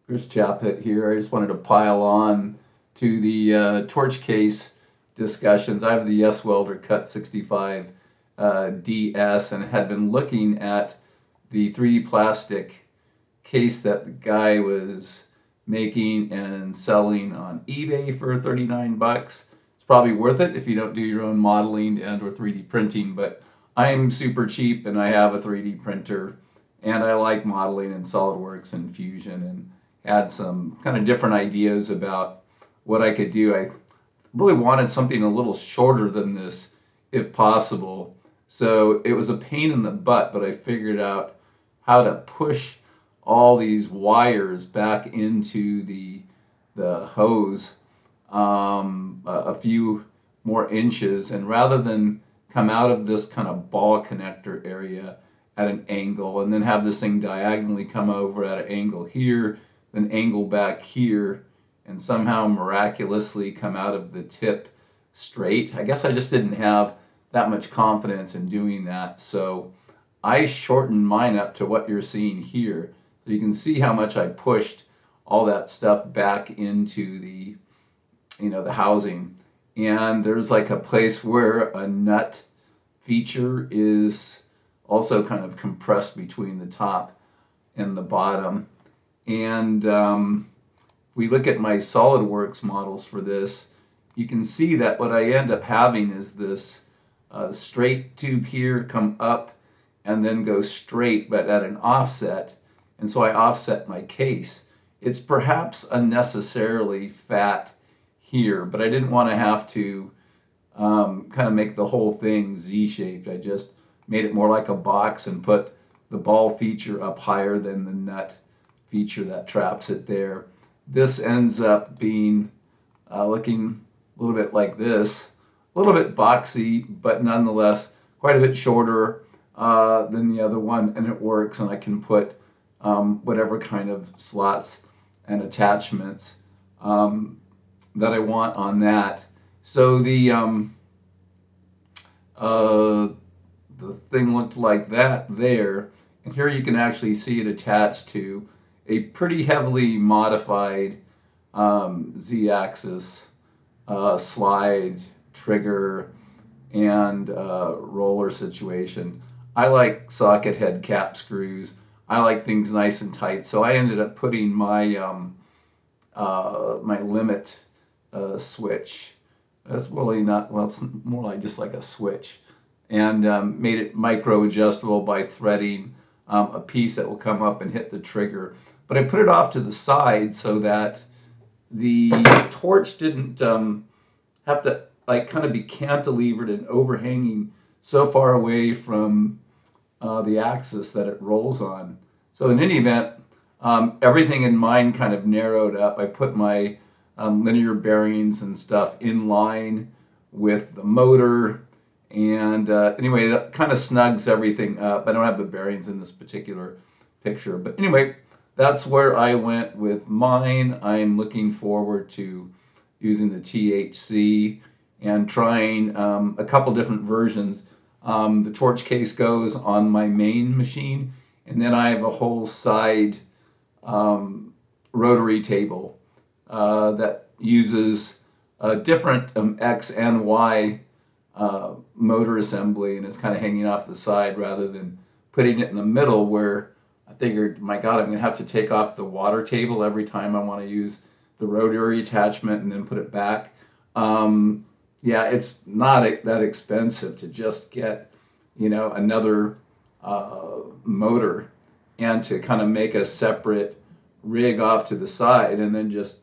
Chris Chaput here. I just wanted to pile on to the torch case discussions. I have the YesWelder CUT-65DS and had been looking at the 3D plastic case that the guy was making and selling on eBay for 39 bucks. It's probably worth it if you don't do your own modeling and or 3D printing, but I'm super cheap and I have a 3D printer and I like modeling in SolidWorks and Fusion and had some kind of different ideas about what I could do. I really wanted something a little shorter than this if possible. So it was a pain in the butt, but I figured out how to push all these wires back into the hose a few more inches, and rather than come out of this kind of ball connector area at an angle and then have this thing diagonally come over at an angle here, then angle back here, and somehow miraculously come out of the tip straight. I guess I just didn't have that much confidence in doing that. So I shortened mine up to what you're seeing here. So you can see how much I pushed all that stuff back into the housing. And there's like a place where a nut feature is also kind of compressed between the top and the bottom. And we look at my SolidWorks models for this, you can see that what I end up having is this straight tube here come up and then go straight but at an offset, and so I offset my case. It's perhaps unnecessarily fat here, but I didn't want to have to kind of make the whole thing Z-shaped. I just made it more like a box and put the ball feature up higher than the nut feature that traps it there. This ends up being looking a little bit like this, a little bit boxy, but nonetheless quite a bit shorter than the other one, and it works, and I can put whatever kind of slots and attachments that I want on that. So the thing looked like that there, and here you can actually see it attached to a pretty heavily modified Z-axis slide trigger and roller situation. I like socket head cap screws. I like things nice and tight, so I ended up putting my limit switch. That's really not, well, it's more like just like a switch, and made it micro adjustable by threading a piece that will come up and hit the trigger. But I put it off to the side so that the torch didn't have to like kind of be cantilevered and overhanging so far away from the axis that it rolls on. So in any event, everything in mine kind of narrowed up. I put my linear bearings and stuff in line with the motor, and anyway, it kind of snugs everything up. I don't have the bearings in this particular picture, but anyway, that's where I went with mine. I'm looking forward to using the THC and trying a couple different versions. The torch case goes on my main machine, and then I have a whole side rotary table that uses a different X and Y motor assembly, and it's kind of hanging off the side rather than putting it in the middle, where I figured, my God, I'm going to have to take off the water table every time I want to use the rotary attachment and then put it back. Yeah, it's not that expensive to just get, another motor and to kind of make a separate rig off to the side and then just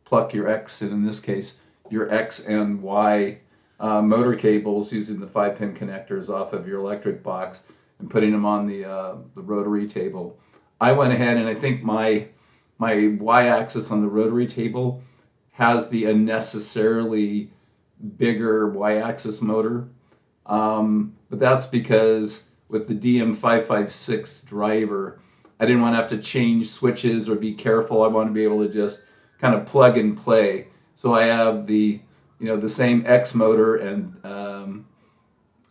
pluck your X, and in this case, your X and Y motor cables using the 5-pin connectors off of your electric box and putting them on the rotary table. I went ahead and I think my Y-axis on the rotary table has the unnecessarily bigger Y-axis motor, but that's because with the DM556 driver, I didn't want to have to change switches or be careful. I want to be able to just kind of plug and play. So I have the same X motor, and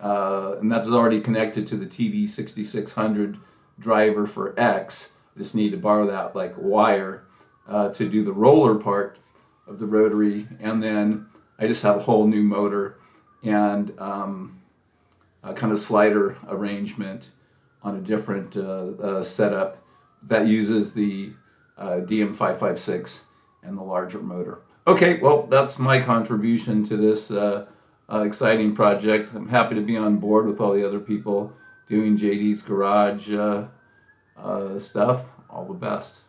that's already connected to the TV6600 driver for X. I just need to borrow that like wire to do the roller part of the Rotary, and then I just have a whole new motor and a kind of slider arrangement on a different setup that uses the DM556 and the larger motor. Okay, well, that's my contribution to this exciting project. I'm happy to be on board with all the other people doing JD's Garage stuff. All the best.